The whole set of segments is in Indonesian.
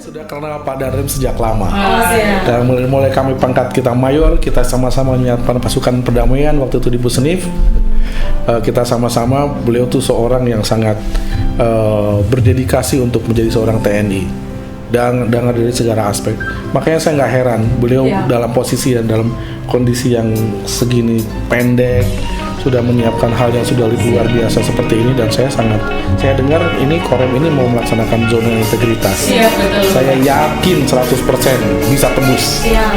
sudah kenal Pak Darim sejak lama. Siap. Dan mulai kami pangkat kita mayor, kita sama-sama menyiapkan pasukan perdamaian waktu itu di Pusenif. Kita sama-sama, beliau tuh seorang yang sangat berdedikasi untuk menjadi seorang TNI dan dari segala aspek. Makanya saya nggak heran beliau dalam posisi dan dalam kondisi yang segini pendek sudah menyiapkan hal yang sudah luar biasa seperti ini, dan saya dengar ini Korem ini mau melaksanakan zona integritas. Siap, betul. Saya yakin 100% bisa tembus. Siap.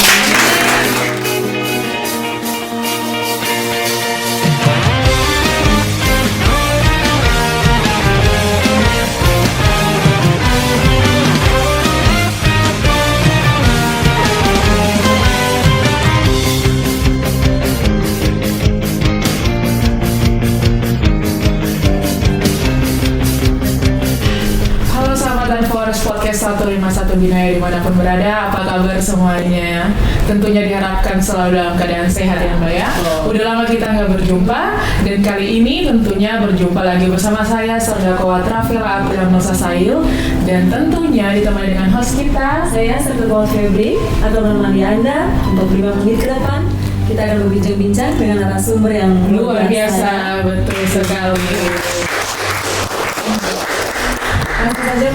Podcast 151 Binaya dimanapun berada, apa kabar semuanya? Tentunya diharapkan selalu dalam keadaan sehat ya Mbak ya. Udah lama kita nggak berjumpa, dan kali ini tentunya berjumpa lagi bersama saya Sordakowa Travel April Nusa Sail, dan tentunya ditemani dengan host kita, Saya Sordakowa Febri atau menemani Anda untuk 5 menit ke depan. Kita akan berbincang-bincang dengan narasumber yang luar biasa. Betul sekali.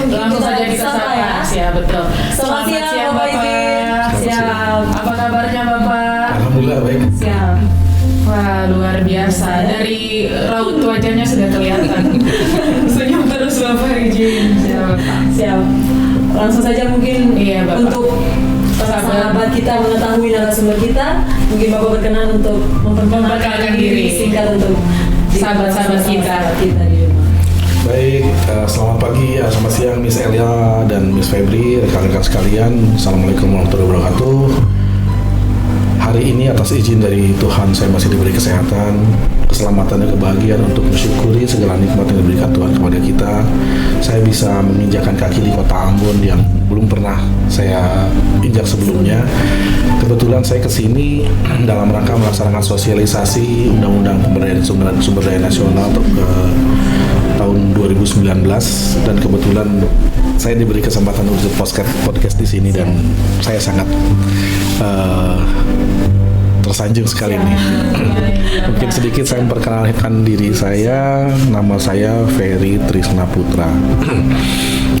Langsung saja kita sapa. Siap, betul. Selamat siang Bapak Ibu. Siap. Apa kabarnya Bapak? Alhamdulillah baik. Siap. Wah, luar biasa. Dari raut wajahnya sudah kelihatan. Senyum terus Bapak izin. Siap. Langsung saja mungkin Bapak. Untuk sahabat kita mengetahui narasumber kita, mungkin Bapak berkenan untuk memperkenalkan diri singkat untuk sahabat-sahabat kita di rumah. Baik, selamat pagi, selamat siang Miss Elia dan Miss Febri, rekan-rekan sekalian. Assalamualaikum warahmatullahi wabarakatuh. Hari ini atas izin dari Tuhan saya masih diberi kesehatan, keselamatan dan kebahagiaan untuk mensyukuri segala nikmat yang diberikan Tuhan kepada kita. Saya bisa menginjakkan kaki di kota Ambon yang belum pernah saya injak sebelumnya. Kebetulan saya kesini dalam rangka melaksanakan sosialisasi Undang-Undang Pemberdayaan Sumber Daya Nasional tahun 2019, dan kebetulan saya diberi kesempatan untuk podcast di sini, dan saya sangat tersanjung sekali nih. Mungkin sedikit saya memperkenalkan diri saya. Nama saya Ferry Trisna Putra.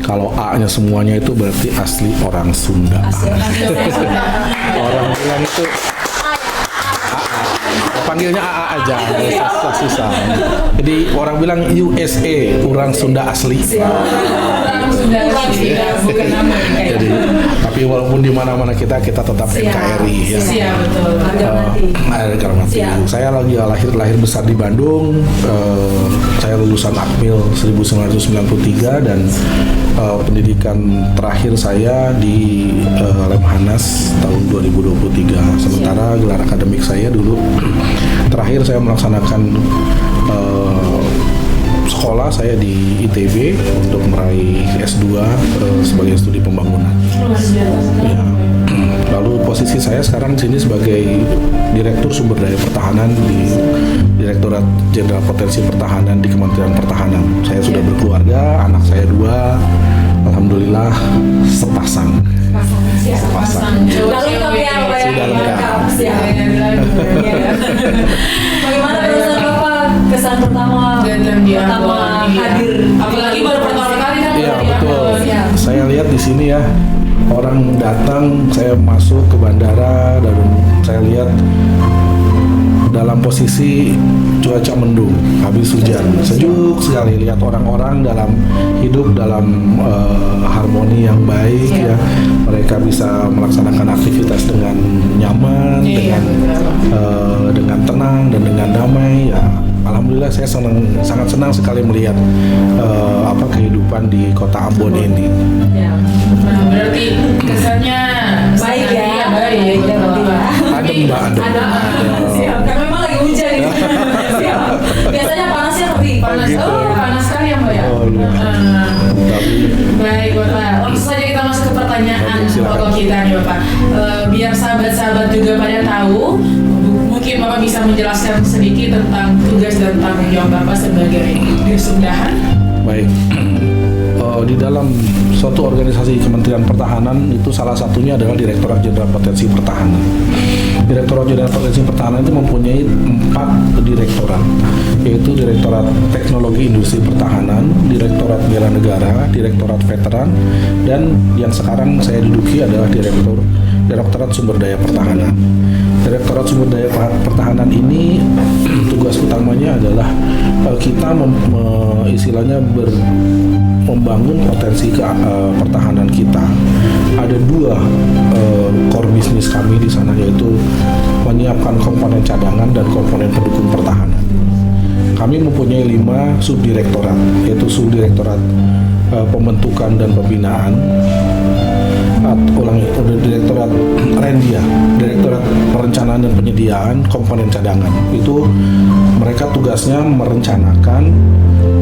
Kalau A-nya semuanya itu berarti asli orang Sunda. Orang bilang itu panggilnya AA aja, susah. Jadi orang bilang USA, orang Sunda asli. Orang Sunda asli, bukan nama. Jadi, tapi walaupun di mana-mana kita tetap NKRI ya. Siap, betul. Harga mati. Saya lagi lahir besar di Bandung. Saya lulusan Akmil 1993, dan pendidikan terakhir saya di Lemhanas tahun 2023. Sementara gelar akademik saya dulu terakhir saya melaksanakan sekolah saya di ITB untuk meraih S2 sebagai studi pembangunan. Ya. Lalu posisi saya sekarang di sini sebagai Direktur Sumber Daya Pertahanan di Direktorat Jenderal Potensi Pertahanan di Kementerian Pertahanan. Saya sudah berkeluarga, anak saya 2, alhamdulillah sepasang. Sudah lengkap ya, Pak ya? Sudah lengkap. Bagaimana perasaan Bapak kesan pertama hadir? Apalagi baru pertama kali kan? Iya betul. Saya lihat di sini ya, orang datang, saya masuk ke bandara dan saya lihat dalam posisi cuaca mendung, habis hujan, sejuk sekali. Lihat orang-orang hidup dalam harmoni yang baik ya. Mereka bisa melaksanakan aktivitas dengan nyaman, dengan tenang dan dengan damai ya. Alhamdulillah saya sangat senang sekali melihat kehidupan di kota Ambon ini. Ya. Nah, berarti kesannya baik ya. Baik. Adem mbak, adem. Siap. Karena memang lagi hujan ini. Siap. Biasanya panasnya lebih Panas. gitu. Panas sekali ya Mbak ya. Oh iya. Baik Bapak. Langsung saja kita masuk ke pertanyaan pokok kita nih Bapak. Biar sahabat-sahabat juga pada tahu, mungkin Bapak bisa menjelaskan sedikit tentang tugas dan tanggung jawab Bapak sebagai Dirsundahan. Baik. di dalam suatu organisasi Kementerian Pertahanan itu salah satunya adalah Direktorat Jenderal Potensi Pertahanan. Direktorat Jenderal Potensi Pertahanan itu mempunyai 4 direktorat, yaitu Direktorat Teknologi Industri Pertahanan, Direktorat Bela Negara, Direktorat Veteran, dan yang sekarang saya duduki adalah Direktorat Sumber Daya Pertahanan. Direktorat Sumber Daya Pertahanan ini tugas utamanya adalah kita istilahnya membangun potensi pertahanan kita. Ada 2 core bisnis kami di sana, yaitu menyiapkan komponen cadangan dan komponen pendukung pertahanan. Kami mempunyai 5 subdirektorat, yaitu subdirektorat pembentukan dan pembinaan, Direktorat Rendia, Direktorat Perencanaan dan Penyediaan Komponen Cadangan. Itu mereka tugasnya merencanakan,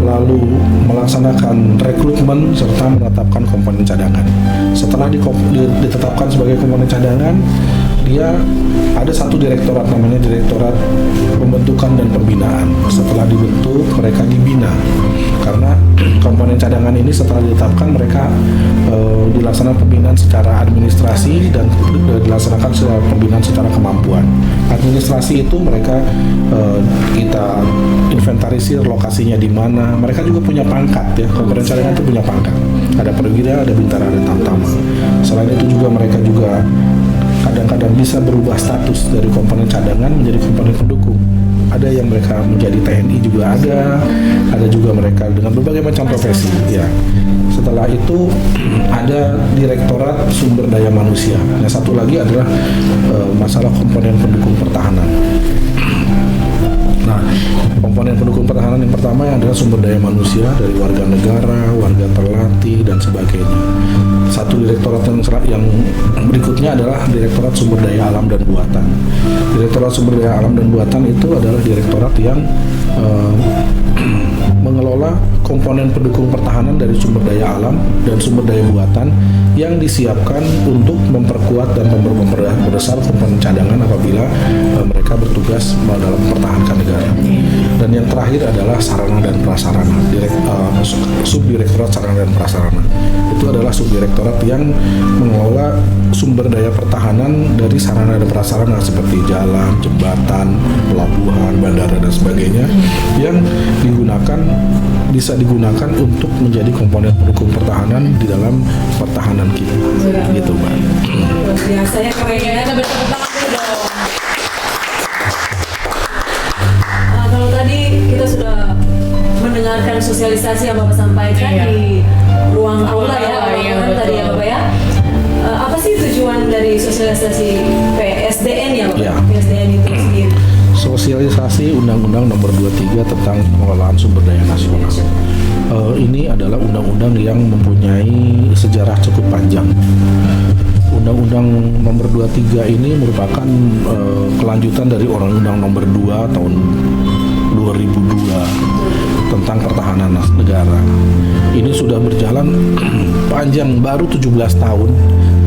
lalu melaksanakan rekrutmen serta menetapkan komponen cadangan. Setelah ditetapkan sebagai komponen cadangan, dia ada satu direktorat namanya Direktorat Pembentukan dan Pembinaan. Setelah dibentuk, mereka dibina, karena komponen cadangan ini setelah ditetapkan mereka dilaksanakan pembinaan secara administrasi dan dilaksanakan secara pembinaan secara kemampuan. Administrasi itu mereka kita inventarisir lokasinya di mana. Mereka juga punya pangkat ya. Komponen cadangan itu punya pangkat. Ada perwira, ada bintara, ada tamtama. Selain itu juga mereka juga kadang-kadang bisa berubah status dari komponen cadangan menjadi komponen pendukung. Ada yang mereka menjadi TNI juga ada juga mereka dengan berbagai macam profesi ya. Setelah itu ada Direktorat Sumber Daya Manusia. Yang satu lagi adalah masalah komponen pendukung pertahanan. Nah, komponen pendukung pertahanan yang pertama adalah sumber daya manusia dari warga negara, warga terlatih, dan sebagainya. Satu direktorat yang berikutnya adalah Direktorat Sumber Daya Alam dan Buatan. Direktorat Sumber Daya Alam dan Buatan itu adalah direktorat yang mengelola komponen pendukung pertahanan dari sumber daya alam dan sumber daya buatan yang disiapkan untuk memperkuat dan memperbesar komponen cadangan apabila mereka bertugas dalam mempertahankan negara. Dan yang terakhir adalah sarana dan prasarana, subdirektorat sarana dan prasarana. Itu adalah subdirektorat yang mengelola sumber daya pertahanan dari sarana dan prasarana seperti jalan, jembatan, pelabuhan, bandara, dan sebagainya yang bisa digunakan untuk menjadi komponen pendukung pertahanan di dalam pertahanan kita. Gitu, Mbak. Biasanya kerennya kita bertepuk tangan dulu dong. Kalau tadi kita sudah mendengarkan sosialisasi yang Bapak sampaikan di ruang aula ya, tadi ya Bapak ya. Apa sih tujuan dari sosialisasi PSDN ya Bapak? Ya. PSDN itu sendiri. Sosialisasi Undang-Undang Nomor 23 tentang pengelolaan sumber daya nasional. Ini adalah undang-undang yang mempunyai sejarah cukup panjang. Undang-Undang Nomor 23 ini merupakan kelanjutan dari Undang-Undang Nomor 2 tahun 2002 tentang pertahanan negara. Ini sudah berjalan panjang, baru 17 tahun.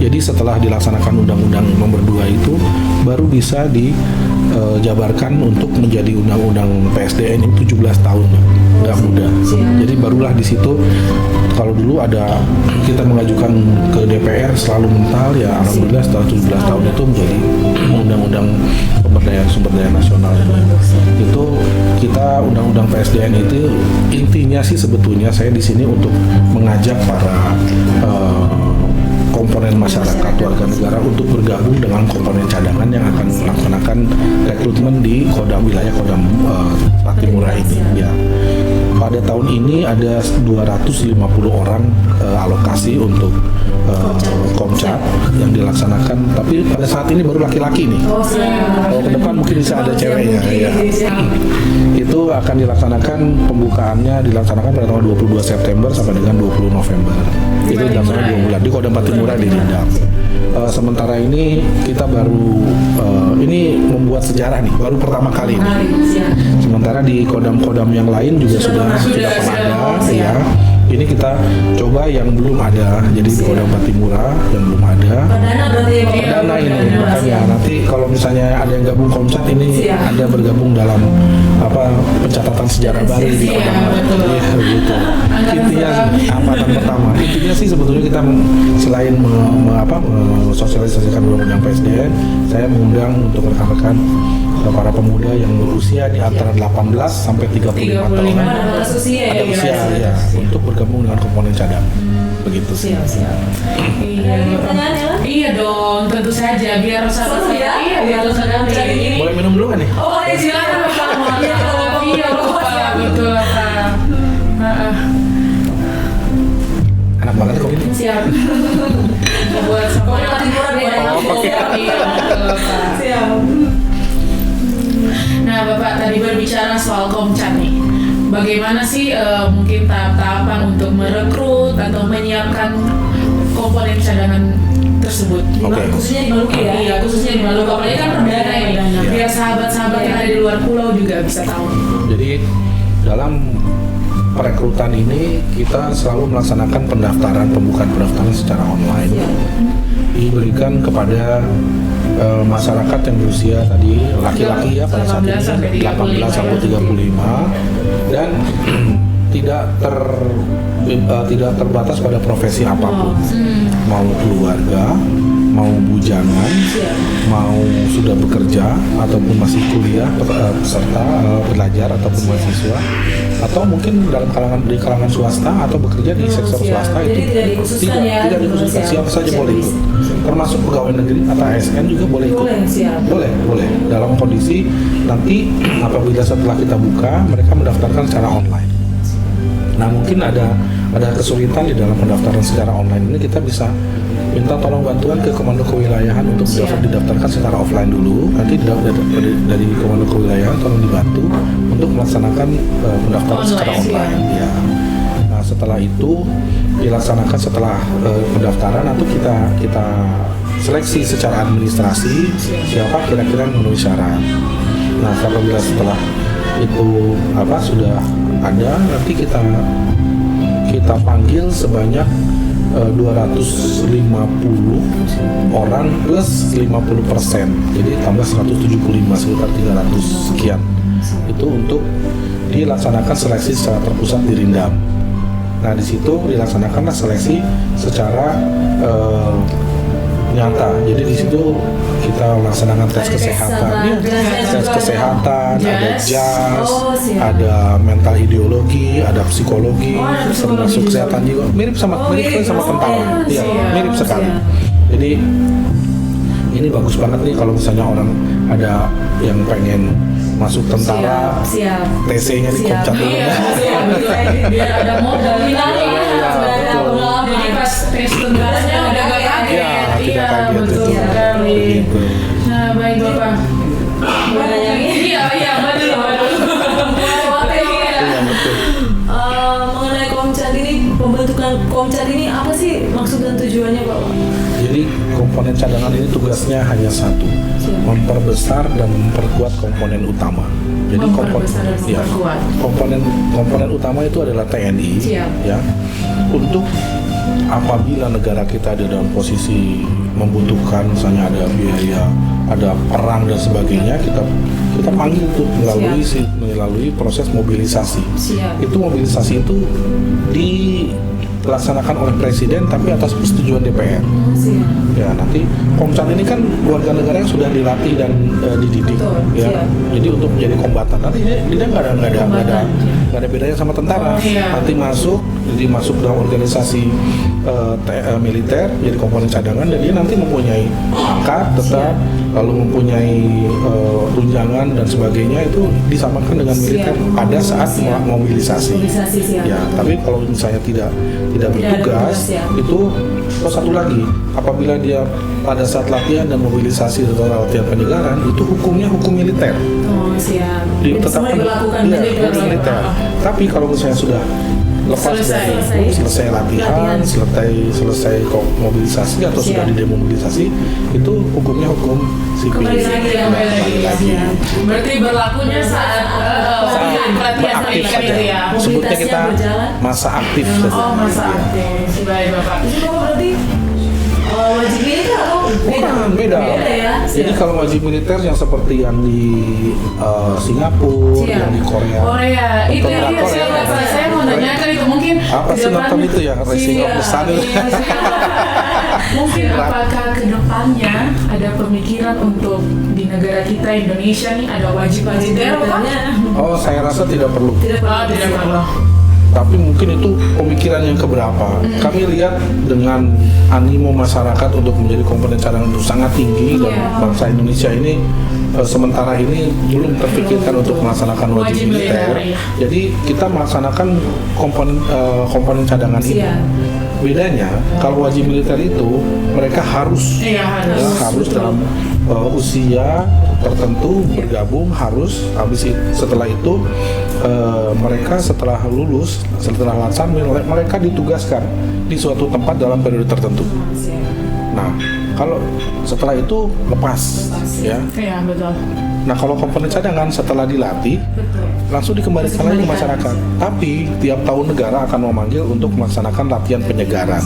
Jadi setelah dilaksanakan Undang-Undang Nomor 2 itu baru bisa dijabarkan untuk menjadi Undang-Undang PSDN ini 17 tahun. Nggak mudah. Jadi barulah di situ, kalau dulu ada kita mengajukan ke DPR selalu mental ya, alhamdulillah setelah 17 tahun itu menjadi Undang-Undang Pemberdayaan Sumber Daya Nasional. Itu kita Undang-Undang PSDN itu intinya sih sebetulnya saya di sini untuk mengajak para komponen masyarakat warga negara untuk bergabung dengan komponen cadangan yang akan melaksanakan rekrutmen di wilayah Kodam Patimura ini ya. Pada tahun ini ada 250 orang alokasi untuk Komcat yang dilaksanakan, tapi pada saat ini baru laki-laki nih. Kalau ke depan mungkin bisa ada ceweknya ya. Itu akan dilaksanakan, pembukaannya dilaksanakan pada tanggal 22 September sampai dengan 20 November. Itu dalam 2 bulan di Kodam Patimura di Rindam. Sementara ini kita baru ini membuat sejarah nih, baru pertama kali ini. Sementara di kodam-kodam yang lain juga sudah pernah ada ya. Ini kita coba yang belum ada, jadi di Kodam Patimura yang belum ada. Perdana berarti ya, Pak? Perdana ini makanya nanti kalau misalnya ada yang gabung Komcat ini ada bergabung dalam pencatatan sejarah baru di Kodam. Iya begitu. Intinya angkatan pertama. Intinya sih sebetulnya kita selain sosialisasikan undang-undang PSDN, saya mengundang untuk rekan-rekan para pemuda yang berusia di antara 18 sampai 35 tahun. Ada usia Ada usia ya, untuk bergabung dengan komponen cadang. Begitu sih. Siap. Iya, Pertanyaan ya? iya dong, tentu saja biar sahabat Seru saya. ya? Iya, biar sahabat saya ini. Boleh minum dulu kan nih? Oh, silakan Bapak. Mohon Iya, maaf. Iya, Bapak. Betul, Pak. Enak banget kok ini. Siap. Buat sama yang Patimura ya. Iya, betul, Pak. Siap. Nah, Bapak tadi berbicara soal Komcat nih. Bagaimana sih mungkin tahap-tahapan untuk merekrut atau menyiapkan komponen cadangan tersebut? Oke. Khususnya di Maluku ya? Iya, khususnya di Maluku. Apalagi kan perdana ini. Perdana. Biar sahabat-sahabat yang ada di luar pulau juga bisa tahu. Jadi dalam perekrutan ini kita selalu melaksanakan pembukaan pendaftaran secara online. Diberikan kepada masyarakat yang berusia tadi laki-laki ya pada saat ini 18 sampai 35 dan tidak terbatas pada profesi apapun, mau keluarga, mau bujangan, mau sudah bekerja ataupun masih kuliah peserta belajar ataupun mahasiswa, atau mungkin dalam kalangan swasta atau bekerja di sektor swasta. Jadi itu tidak dikhususkan ya? tidak dikhususkan, siapa saja Siap. boleh ikut, termasuk pegawai negeri atau ASN juga boleh ikut. Boleh, siap. boleh dalam kondisi nanti apabila setelah kita buka mereka mendaftarkan secara online. Nah mungkin ada kesulitan di dalam pendaftaran secara online ini, kita bisa minta tolong bantuan ke Komando Kewilayahan untuk didaftarkan secara offline dulu. Nanti dari Komando Kewilayahan tolong dibantu untuk melaksanakan pendaftaran secara online. Ya. Nah setelah itu dilaksanakan setelah pendaftaran, nanti kita seleksi secara administrasi siapa kira-kira yang memenuhi syarat. Nah apabila setelah itu sudah ada, nanti kita panggil sebanyak 250 orang plus 50%, jadi tambah 175, sekitar 300 sekian. Itu untuk dilaksanakan seleksi secara terpusat di Rindam. Nah di situ dilaksanakanlah seleksi secara nyata. Jadi di situ kita melaksanakan tes kesehatan, ada JAS, ada mental ideologi, ada psikologi, termasuk kesehatan juga. Mirip sama tentara, ya, mirip sekali. Jadi ini bagus banget nih kalau misalnya orang ada yang pengen masuk tentara, TC-nya di Komcat dulu. Biar ada modal Betul. Jadi pas tes tentaranya udah gak kaget. Iya, betul sekali. Nah, baik Bapak. Iya, betul. Mengenai Komcat ini, pembentukan Komcat ini apa sih maksud dan tujuannya, Pak? Jadi komponen cadangan ini tugasnya hanya satu, memperbesar dan memperkuat komponen utama. Jadi komponen utama itu adalah TNI, ya, untuk apabila negara kita ada dalam posisi membutuhkan, misalnya ada biaya, ada perang dan sebagainya, kita panggil tuh melalui proses mobilisasi. Itu mobilisasi itu dilaksanakan oleh Presiden tapi atas persetujuan DPR. Ya nanti Komcat ini kan warga negara yang sudah dilatih dan dididik, ya. Jadi untuk menjadi kombatan nanti dia nggak ada bedanya sama tentara. Nanti masuk dalam organisasi militer jadi komponen cadangan, dan dia nanti mempunyai pangkat tetap, lalu mempunyai tunjangan dan sebagainya, itu disamakan dengan militer pada saat mobilisasi. Ya, tapi kalau misalnya tidak bertugas itu satu lagi, apabila dia pada saat latihan dan mobilisasi atau latihan penyegaran, itu hukumnya hukum militer. Oh siap. Tetap diberlakukan hukum militer. Tapi kalau misalnya sudah lepas dari selesai latihan, selesai mobilisasi atau sudah didemobilisasi, itu hukumnya hukum sipil. Kembali lagi. Berarti berlakunya saat pelatihan pendidikan itu ya. Sebutnya kita masa aktif. Oh, masa aktif. Baik Bapak. Itu berarti wajib militer atau beda? Bukan, beda ya. Jadi kalau wajib militer yang seperti yang di Singapura, yang di Korea. Itu yang saya mau nanyakan itu mungkin Apa sih nonton itu ya, Rising of the Sun? Mungkin apakah kedepannya ada pemikiran untuk di negara kita Indonesia nih ada wajib militer Pak? Oh, saya rasa tidak perlu. Tidak perlu. Tapi mungkin itu pemikiran yang keberapa. Kami lihat dengan animo masyarakat untuk menjadi komponen cadangan itu sangat tinggi dan bangsa Indonesia ini sementara ini belum terpikirkan untuk melaksanakan wajib militer. Jadi kita melaksanakan komponen cadangan ini. Bedanya kalau wajib militer itu mereka harus dalam usia tertentu bergabung, harus habis setelah itu mereka setelah lulus, setelah laksana mereka ditugaskan di suatu tempat dalam periode tertentu. Nah, kalau setelah itu lepas ya. Iya, betul. Nah, kalau komponen cadangan setelah dilatih langsung dikembalikan lagi ke masyarakat. Tapi tiap tahun negara akan memanggil untuk melaksanakan latihan penyegaran.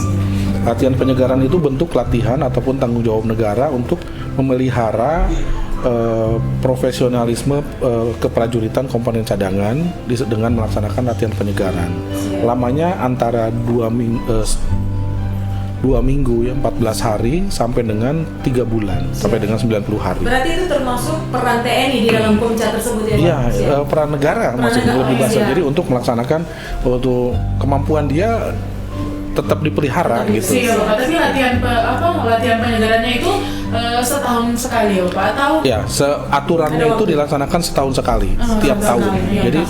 Latihan penyegaran itu bentuk latihan ataupun tanggung jawab negara untuk memelihara profesionalisme keprajuritan komponen cadangan dengan melaksanakan latihan penyegaran. Lamanya antara 2 minggu ya, 14 hari sampai dengan 3 bulan sampai dengan 90 hari. Berarti itu termasuk peran TNI di dalam Komcat tersebut ya? Iya, peran negara masih lebih bahasa. Jadi untuk melaksanakan kemampuan dia tetap dipelihara gitu. Tapi latihan penyegarannya itu setahun sekali ya Pak? Atau? Ya, aturannya itu dilaksanakan setahun sekali, tiap tahun. Jadi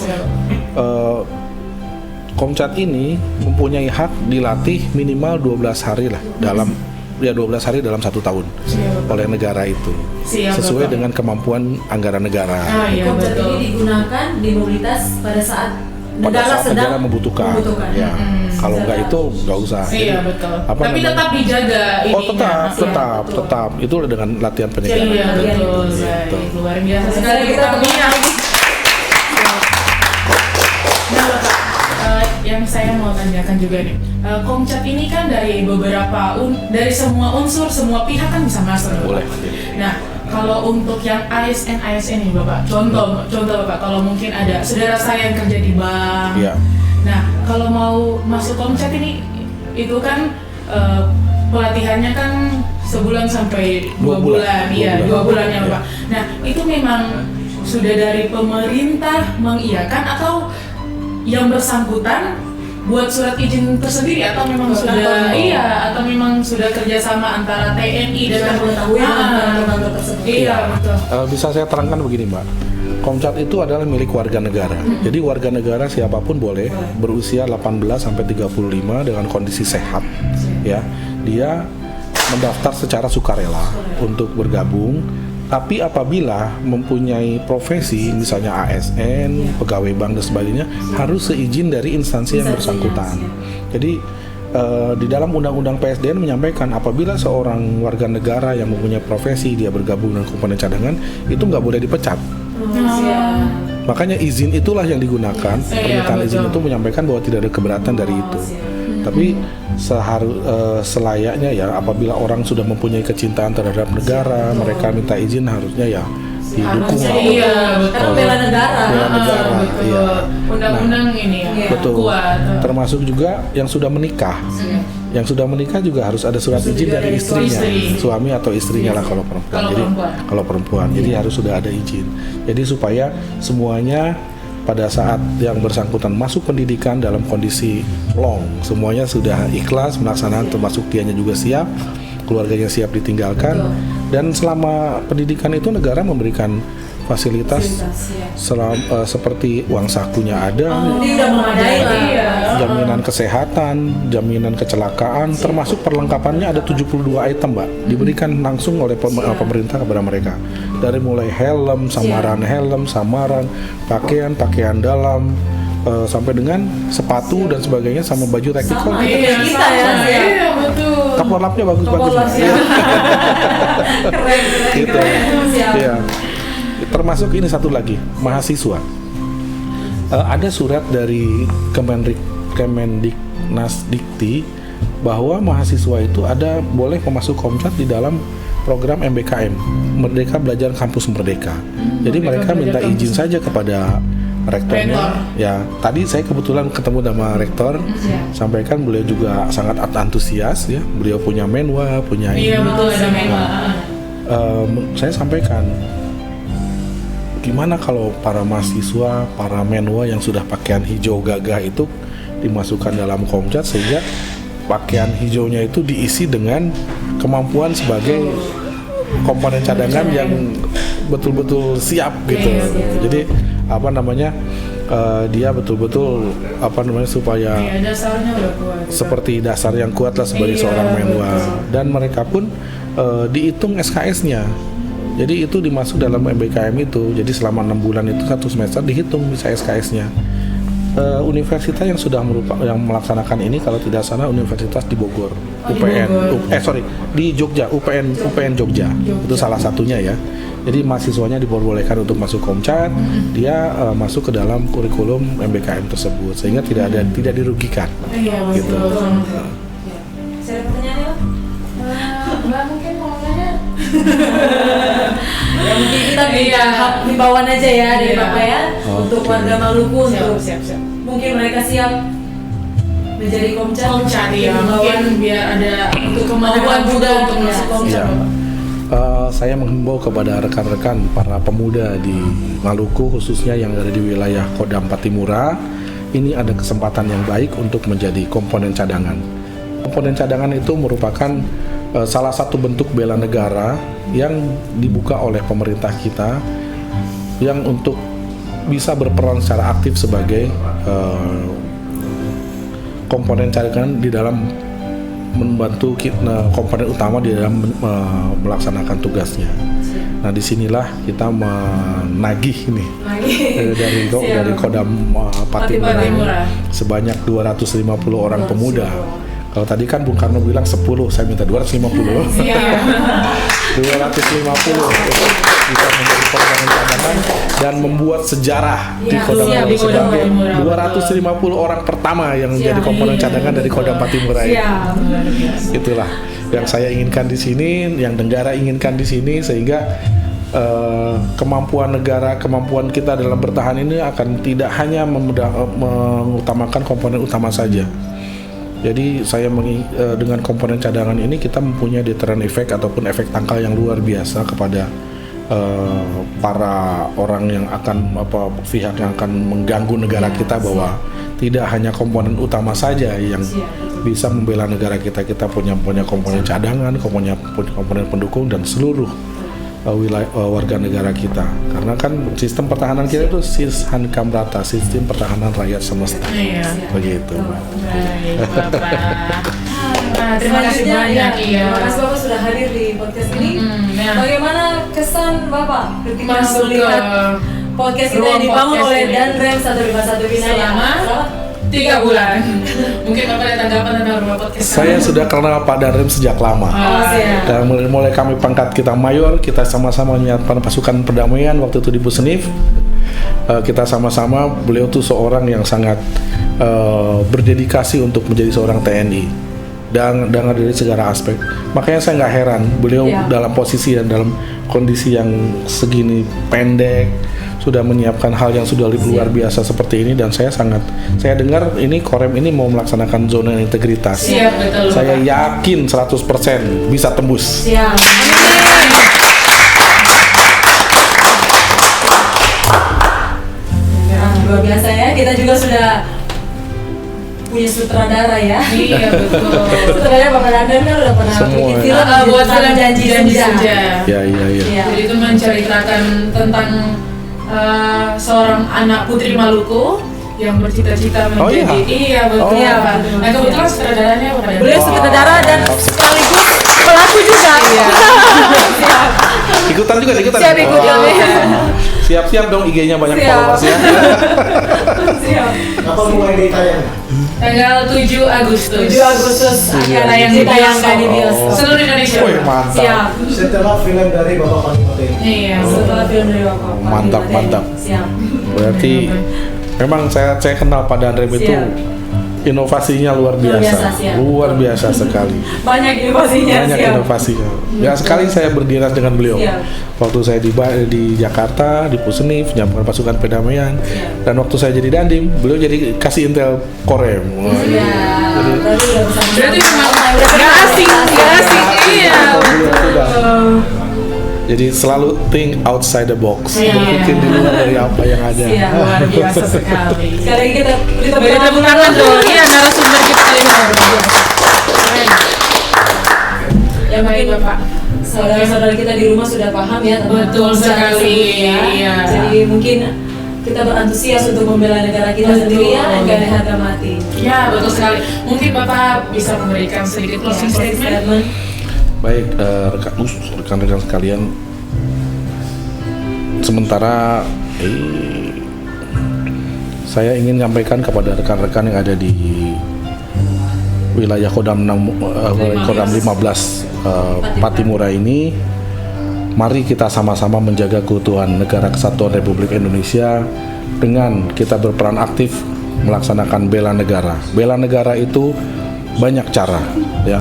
Komcat ini mempunyai hak dilatih minimal 12 hari lah dalam 12 hari dalam 1 tahun oleh negara itu. Sesuai dengan kemampuan anggaran negara. Komcat ini digunakan di mobilitas pada saat negara membutuhkan. Ya. Kalau enggak itu enggak usah. Iya, betul. Tapi tetap dijaga ininya. Tetap. Itu dengan latihan penyegaran. Iya, betul. Luar biasa sekali kita punya. Nah, Bapak, yang saya mau tanyakan juga nih, Komcat ini kan dari dari semua unsur, semua pihak kan bisa masuk. Boleh. Nah, kalau untuk yang ASN ini Bapak, contoh Bapak, kalau mungkin ada saudara saya yang kerja di bank. Iya. Nah, kalau mau masuk Komcat ini, itu kan pelatihannya kan sebulan sampai 2 bulan. Iya, 2 bulan ya Bapak. Nah, itu memang sudah dari pemerintah mengiyakan atau yang bersangkutan buat surat izin tersendiri atau memang atau memang sudah kerjasama antara TNI dan kantor tersebut. Iya, betul. Bisa saya terangkan begini, Mbak. Komcat itu adalah milik warga negara. Jadi warga negara siapapun boleh berusia 18 sampai 35 dengan kondisi sehat, ya. Dia mendaftar secara sukarela untuk bergabung. Tapi apabila mempunyai profesi, misalnya ASN, pegawai bank dan sebagainya, harus seizin dari instansi yang bersangkutan. Jadi di dalam Undang-Undang PSDN menyampaikan apabila seorang warga negara yang mempunyai profesi dia bergabung dengan komponen cadangan itu nggak boleh dipecat. Makanya izin itulah yang digunakan. Pernyataan izin itu menyampaikan bahwa tidak ada keberatan dari itu. Tapi selayaknya ya apabila orang sudah mempunyai kecintaan terhadap negara, mereka minta izin harusnya ya didukung karena bela negara. Iya. Undang-undang ini ya. Betul. Kuat. Termasuk juga yang sudah menikah. Yang sudah menikah juga harus ada surat izin dari istrinya, suami atau istrinya lah kalau perempuan. Jadi harus sudah ada izin. Jadi supaya semuanya pada saat yang bersangkutan masuk pendidikan dalam kondisi long, semuanya sudah ikhlas melaksanakan, termasuk dianya juga siap, keluarganya siap ditinggalkan, dan selama pendidikan itu negara memberikan fasilitas seperti uang sakunya ada, jaminan kesehatan, jaminan kecelakaan, termasuk perlengkapannya ada 72 item, Mbak, diberikan langsung oleh pemerintah kepada mereka. Dari mulai helm, samaran, pakaian dalam, sampai dengan sepatu dan sebagainya sama baju tactical. Iya, Kita ya, sama. ya. Iya, betul. Kapur lapnya bagus-bagus. Kapur lapnya. Iya. Keren. Gitu. Siap. Iya. Termasuk ini satu lagi, mahasiswa. Ada surat dari Kemendiknasdikti bahwa mahasiswa itu boleh memasuk Komcat di dalam program MBKM, Merdeka Belajar Kampus Merdeka. Jadi mereka minta izin saja kepada rektornya. Ya, tadi saya kebetulan ketemu sama rektor, sampaikan beliau juga sangat antusias ya. Beliau punya menwa, punya Iya, betul, ada menwa. Saya sampaikan, gimana kalau para mahasiswa, para menwa yang sudah pakaian hijau gagah itu dimasukkan dalam Komcat sehingga pakaian hijaunya itu diisi dengan kemampuan sebagai komponen cadangan yang betul-betul siap gitu. Jadi dia betul-betul supaya dasarnya udah kuat. seperti dasar yang kuat lah sebagai seorang menwa. Dan mereka pun dihitung SKS-nya. Jadi itu dimasuk dalam MBKM itu. Jadi selama 6 bulan itu 1 semester dihitung bisa SKS-nya. Universitas yang sudah yang melaksanakan ini kalau tidak salah universitas di Bogor, di Jogja, UPN Jogja. Itu salah satunya ya. Jadi mahasiswanya diperbolehkan untuk masuk Komcat, dia masuk ke dalam kurikulum MBKM tersebut sehingga tidak dirugikan. Iya, Gitu. betul. Saya ada pertanyaan ya? Mbak mungkin mau nanya? Ya mungkin kita himbauan aja ya dari Bapak ya untuk warga Maluku untuk Siap. mungkin mereka siap menjadi Komcat Ya, mungkin biar ada untuk kemampuan juga untuk masuk Komcat. Ya. Saya menghimbau kepada rekan-rekan para pemuda di Maluku khususnya yang ada di wilayah Kodam Patimura, ini ada kesempatan yang baik untuk menjadi komponen cadangan. Komponen cadangan itu merupakan salah satu bentuk bela negara yang dibuka oleh pemerintah kita yang untuk bisa berperan secara aktif sebagai komponen cadangan di dalam membantu komponen utama di dalam melaksanakan tugasnya. Nah, disinilah kita menagih ini dari Kodam Patimura sebanyak 250 orang pemuda. Kalau tadi kan Bung Karno bilang 10, saya minta 250. 250 bisa menjadi komponen cadangan dan membuat sejarah di Kodam Patimura sebagai 250 orang pertama yang menjadi komponen cadangan dari Kodam Patimura ini. Itulah yang saya inginkan di sini, yang negara inginkan di sini, sehingga kemampuan negara, kemampuan kita dalam bertahan ini akan tidak hanya mengutamakan komponen utama saja. Jadi saya dengan komponen cadangan ini kita mempunyai deterrent effect ataupun efek tangkal yang luar biasa kepada para orang yang pihak yang akan mengganggu negara kita, bahwa tidak hanya komponen utama saja yang bisa membela negara kita. Kita punya komponen cadangan, punya komponen pendukung dan seluruh warga negara kita. Karena kan sistem pertahanan kita itu Sishan Kamrata, sistem pertahanan rakyat semesta. Begitu. Baik, Bapak. Terima kasih banyak. Terima kasih Bapak sudah hadir di podcast ini. Bagaimana kesan Bapak ketika masuk melihat podcast kita yang dibangun oleh Danrem 151 Binaya selama 3 bulan? Mungkin Bapak ada tanggapan tentang rumah podcast? Saya sudah kenal Pak Danrem sejak lama. Dan mulai kami pangkat kita mayor, kita sama-sama menyiapkan pasukan perdamaian waktu itu di Pusenif. Kita sama-sama, beliau tuh seorang yang sangat berdedikasi untuk menjadi seorang TNI dan dari segala aspek. Makanya saya nggak heran beliau dalam posisi dan dalam kondisi yang segini pendek sudah menyiapkan hal yang sudah luar biasa seperti ini. Dan saya dengar ini Korem ini mau melaksanakan zona integritas. Betul, saya yakin 100% bisa tembus. Luar biasa ya, kita juga sudah punya sutradara ya. Iya, betul. Sutradara Bapak Danrem kan udah pernah bikin film buat film Janji Senja. Ya. Jadi itu menceritakan tentang seorang anak putri Maluku yang bercita-cita menjadi betul. Nah, kebetulan sutradaranya Bapak Danrem. Beliau sutradara dan sekaligus pelaku juga. Ikutan. Siap ikutan. Siap-siap dong IG-nya banyak Siap. followers ya. Siap. Kapan mulai ditayang? Tanggal 7 Agustus. 7 Agustus akan ditayangkan di bioskop. Seluruh Indonesia. Wih, mantap. Siap. Setelah film dari Bapak Panglima. Iya. Setelah film dari Bapak. Mantap, mantap. Siap. Berarti memang saya kenal Pak Danrem itu Siap. inovasinya luar Luar biasa, biasa, siap. luar biasa sekali. Banyak inovasinya. Banyak siap. inovasinya. Ya sekali saya berdinas dengan beliau. Siap. Waktu saya di Jakarta, di Pusnif, menyambungkan pasukan perdamaian. Siap. Dan waktu saya jadi dandim, beliau jadi kasih intel Korem. Wah, Iya. Berarti udah bisa. Berarti memang udah nggak asing, nggak asing. Iya. Beliau sudah. betul. Jadi selalu think outside the box, Iya. berpikir di luar dari apa yang ada. Siap. Luar biasa sekali. Sekarang kita Beri tepuk tangan dong. Iya, narasumber kita kali ini. Keren. Ya baik Bapak. Saudara-saudara kita di rumah sudah paham ya tentang Betul pesan sekali, tersebut ya. iya. Jadi mungkin kita berantusias untuk membela negara kita Betul. sendiri ya dengan harga mati. Ya, betul sekali. Mungkin Bapak bisa memberikan sedikit closing statement. Baik, rekan-rekan sekalian, sementara saya ingin menyampaikan kepada rekan-rekan yang ada di wilayah Kodam 15 Patimura ini, mari kita sama-sama menjaga keutuhan negara kesatuan Republik Indonesia dengan kita berperan aktif melaksanakan bela negara. Bela negara itu banyak cara, ya.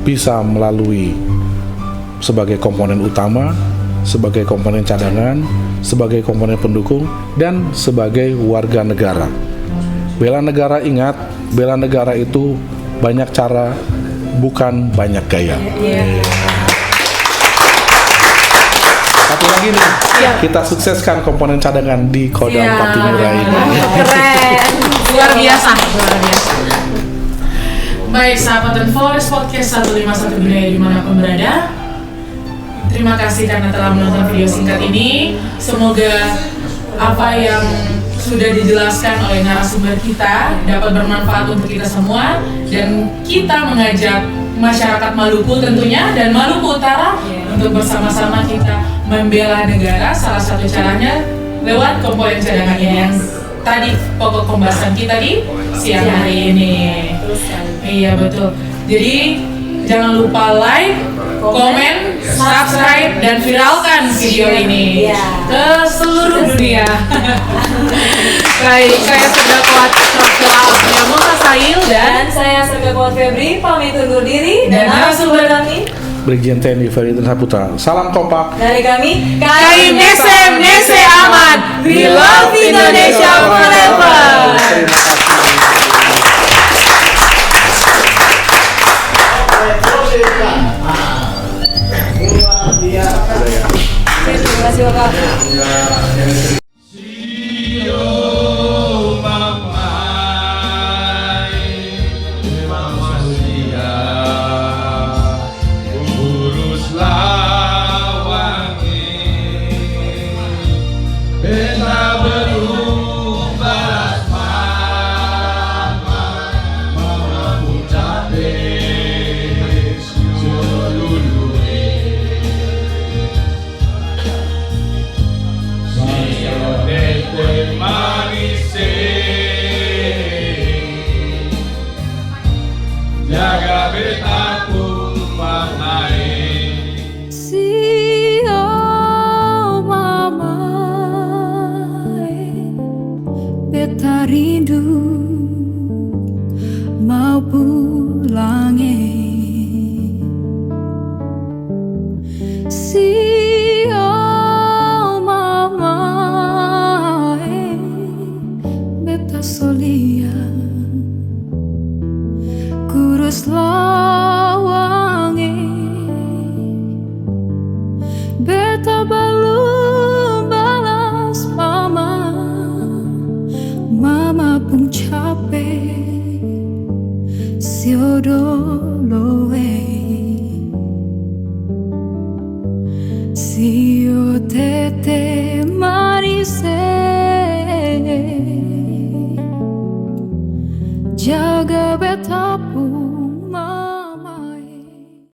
Bisa melalui sebagai komponen utama, sebagai komponen cadangan, sebagai komponen pendukung, dan sebagai warga negara. Bela negara, ingat, bela negara itu banyak cara, bukan banyak gaya. Satu lagi nih, kita sukseskan komponen cadangan di Kodam Siap. Patimura ini. Keren. Luar biasa. Luar biasa. Baik, sahabat dan Forest Podcast 151 Budaya dimanapun berada. Terima kasih karena telah menonton video singkat ini. Semoga apa yang sudah dijelaskan oleh narasumber kita dapat bermanfaat untuk kita semua, dan kita mengajak masyarakat Maluku tentunya dan Maluku Utara untuk bersama-sama kita membela negara. Salah satu caranya lewat komponen cadangan ini yang tadi pokok pembahasan kita di siang hari ini. Iya betul. Jadi jangan lupa like, komen, subscribe, dan viralkan video ini ke seluruh dunia. Baik, saya sudah kuat Yamoka Sail Dan saya Serga Kuat Febri pamit undur diri Dan dan narasumber kami Brigjen TNI Ferry Saputra. Salam kompak. dari kami Kaim Nesem Nese Aman. We love Indonesia forever. Terima kasih. Terima kasih Bapak. Jaga betaku mamai. Sio mama, beta rindu mau pulang. Sio mama, beta solia kurus lawangi, beta belum balas mama, mama pun capek siodo